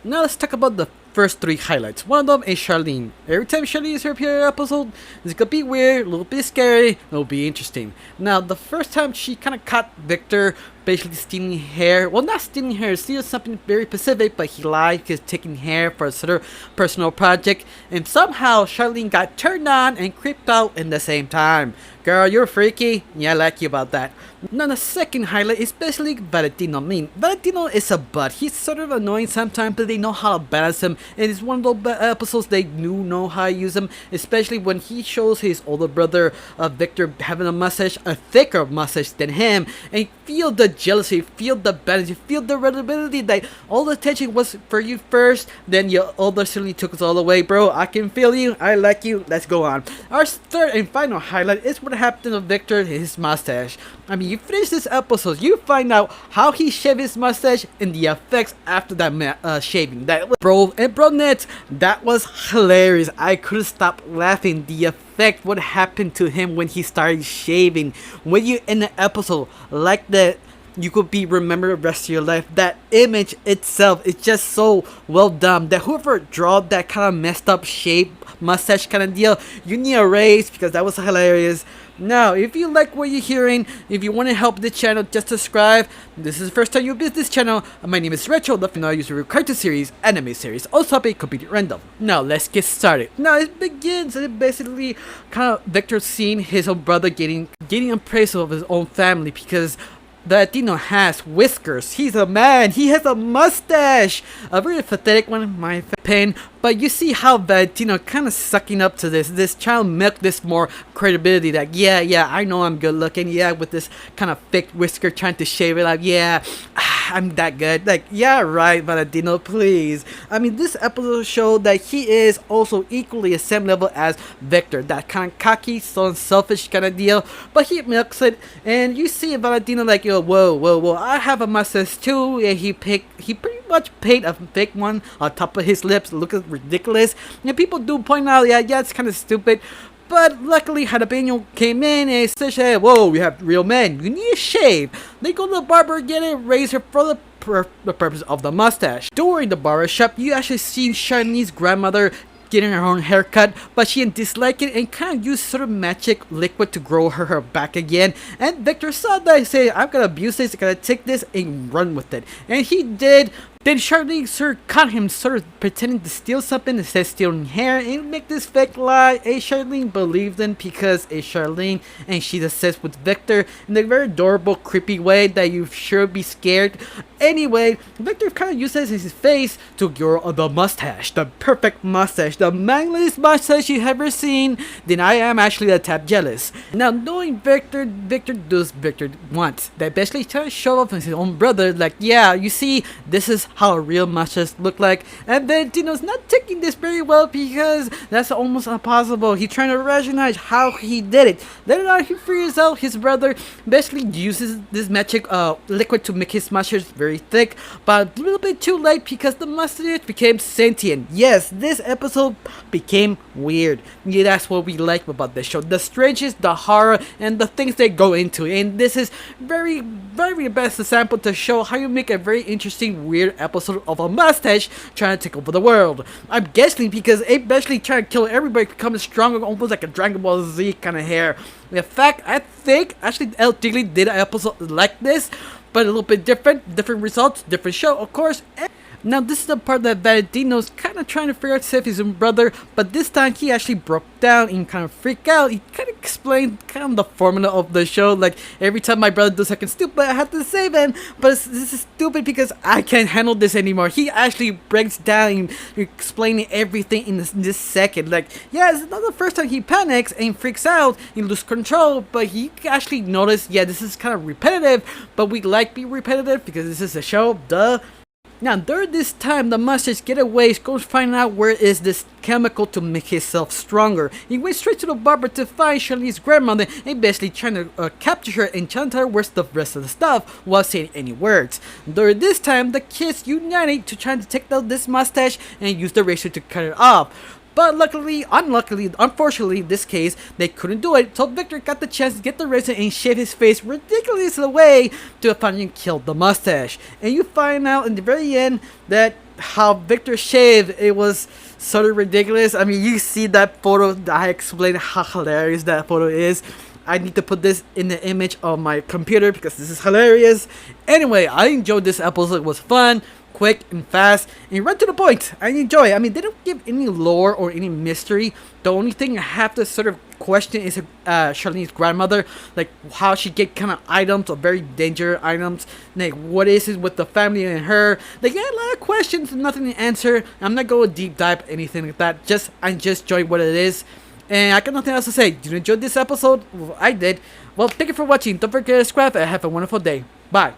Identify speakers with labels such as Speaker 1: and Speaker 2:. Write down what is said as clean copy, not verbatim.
Speaker 1: Now let's talk about the first three highlights. One of them is Charlene. Every time Charlene is here per episode, it's gonna be weird, a little bit scary, it'll be interesting. Now, the first time she kind of caught Victor basically stealing hair. Well, not stealing hair, stealing something very specific, but he lied because taking hair for a sort of personal project. And somehow Charlene got turned on and creeped out in the same time. Girl, you're freaky. Yeah, I like you about that. Now, the second highlight is basically Valentino. I mean, Valentino is a butt. He's sort of annoying sometimes, but they know how to balance him. And it's one of those episodes they do know how to use him, especially when he shows his older brother, Victor, having a mustache, a thicker mustache than him. And you feel the jealousy, feel the balance, you feel the reliability that all the attention was for you first, then your older sibling took us all away, bro. I can feel you, I like you, let's go on. Our third and final highlight is what happened to Victor, his mustache. I mean, you finish this episode, you find out how he shaved his mustache and the effects after that shaving. That was, bro and bronettes, that was hilarious. I couldn't stop laughing. The effect, what happened to him when he started shaving. When you in an episode like that, you could be remembered the rest of your life. That image itself is just so well done that whoever draw that kind of messed up shape mustache kind of deal, you need a raise because that was hilarious. Now, if you like what you're hearing, if you want to help the channel, just subscribe. This is the first time you visit this channel. My name is Retro, the final user of cartoon series, anime series, also be completely random. Now, let's get started. Now, it begins and basically kind of Victor seeing his own brother getting appraisal of his own family because Valentino has whiskers. He's a man. He has a mustache. A very pathetic one, in my opinion. But you see how Valentino kind of sucking up to this child milk this more credibility that yeah, I know I'm good looking. Yeah, with this kind of fake whisker trying to shave it up. Yeah, I'm that good. Like, yeah, right, Valentino, please. I mean, this episode showed that he is also equally the same level as Victor. That kind of cocky, so selfish kind of deal. But he milks it, and you see Valentino like, yo, whoa, I have a mustache too. And he pretty much paid a fake one on top of his lips. Look ridiculous. And people do point out, yeah, it's kind of stupid. But luckily, Jalapeno came in and said, hey, whoa, we have real men. You need a shave. They go to the barber, get a razor for the purpose of the mustache. During the barber shop, you actually see Shini's grandmother getting her own haircut, but she didn't dislike it and kind of used sort of magic liquid to grow her back again. And Victor saw that and said, I'm gonna abuse this, I'm gonna take this and run with it. And he did. Then Charlene caught him sort of pretending to steal something instead of stealing hair and make this fake lie. And Charlene believed in because it's Charlene and she's obsessed with Victor in a very adorable, creepy way that you sure be scared. Anyway, Victor kind of uses his face to grow the mustache, the perfect mustache, the manliest mustache you've ever seen. Then I am actually a tad jealous. Now, knowing Victor does Victor wants. That basically trying to show off his own brother, like, yeah, you see, this is how a real mustache look like. And Valentino's not taking this very well because that's almost impossible. He's trying to rationalize how he did it. Then he figures out his brother basically uses this magic liquid to make his mustache very thick, but a little bit too late because the mustache became sentient. Yes, this episode became weird. Yeah, that's what we like about this show. The strangeness, the horror, and the things they go into. And this is very best example to show how you make a very interesting, weird episode of a mustache trying to take over the world. I'm guessing because it basically trying to kill everybody, becoming stronger, almost like a Dragon Ball Z kind of hair. In fact, I think actually El Tigre did an episode like this, but a little bit different results, different show, of course. Now, this is the part that Valentino's kind of trying to figure out if he's his brother, but this time he actually broke down and kind of freaked out. He kind of explained kind of the formula of the show, like, every time my brother does something stupid, I have to save him, but this is stupid because I can't handle this anymore. He actually breaks down and explaining everything in this second. Like, yeah, it's not the first time he panics and freaks out, he loses control, but he actually noticed, yeah, this is kind of repetitive, but we like being repetitive because this is a show, duh. Now, during this time, the mustache getaways goes find out where is this chemical to make himself stronger. He went straight to the barber to find Charlene's grandmother and basically trying to capture her and tell her where's the rest of the stuff without saying any words. During this time, the kids united to try to take out this mustache and use the razor to cut it off. But unfortunately, in this case, they couldn't do it, so Victor got the chance to get the razor and shave his face ridiculously away to finally kill the mustache. And you find out in the very end that how Victor shaved, it was sort of ridiculous. I mean, you see that photo. I explained how hilarious that photo is. I need to put this in the image of my computer because this is hilarious. Anyway, I enjoyed this episode. It was fun, quick, and fast, and right to the point. I enjoy it. I mean, they don't give any lore or any mystery. The only thing I have to sort of question is Charlene's grandmother, like how she get kind of items or very dangerous items. Like, what is it with the family and her? Like, yeah, a lot of questions, nothing to answer. I'm not going to deep dive anything like that. I just enjoy what it is. And I got nothing else to say. Did you enjoy this episode? Well, I did. Well, thank you for watching. Don't forget to subscribe and have a wonderful day. Bye.